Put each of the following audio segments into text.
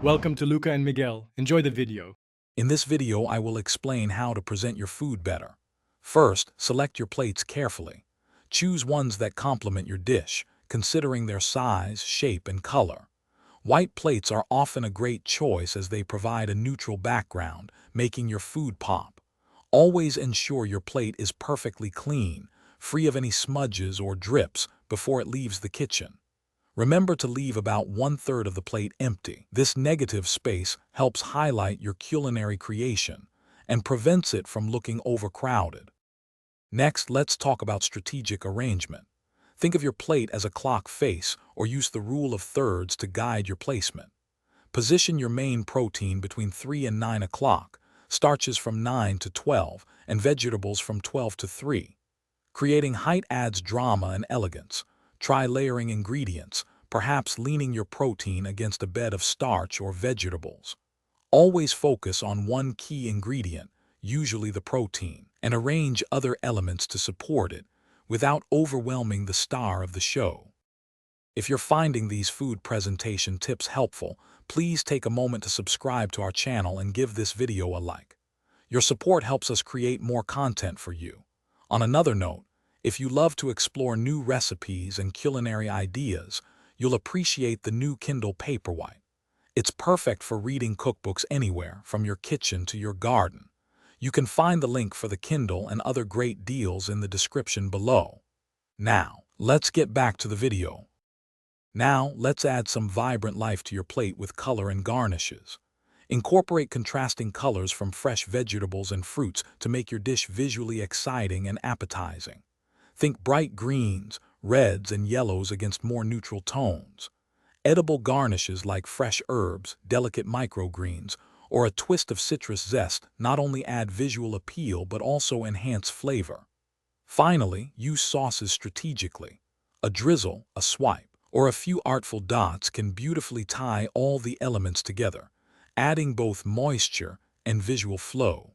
Welcome to Luca and Miguel. Enjoy the video. In this video, I will explain how to present your food better. First, select your plates carefully. Choose ones that complement your dish, considering their size, shape, and color. White plates are often a great choice as they provide a neutral background, making your food pop. Always ensure your plate is perfectly clean, free of any smudges or drips before it leaves the kitchen. Remember to leave about 1/3 of the plate empty. This negative space helps highlight your culinary creation and prevents it from looking overcrowded. Next, let's talk about strategic arrangement. Think of your plate as a clock face or use the rule of thirds to guide your placement. Position your main protein between 3 and 9 o'clock, starches from 9 to 12, and vegetables from 12 to 3. Creating height adds drama and elegance. Try layering ingredients, perhaps leaning your protein against a bed of starch or vegetables. Always focus on one key ingredient, usually the protein, and arrange other elements to support it without overwhelming the star of the show. If you're finding these food presentation tips helpful, please take a moment to subscribe to our channel and give this video a like. Your support helps us create more content for you. On another note, if you love to explore new recipes and culinary ideas, you'll appreciate the new Kindle Paperwhite. It's perfect for reading cookbooks anywhere, from your kitchen to your garden. You can find the link for the Kindle and other great deals in the description below. Now, let's get back to the video. Now, let's add some vibrant life to your plate with color and garnishes. Incorporate contrasting colors from fresh vegetables and fruits to make your dish visually exciting and appetizing. Think bright greens, reds, and yellows against more neutral tones. Edible garnishes like fresh herbs, delicate microgreens, or a twist of citrus zest not only add visual appeal but also enhance flavor. Finally, use sauces strategically. A drizzle, a swipe, or a few artful dots can beautifully tie all the elements together, adding both moisture and visual flow.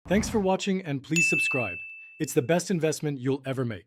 Thanks for watching and please subscribe. It's the best investment you'll ever make.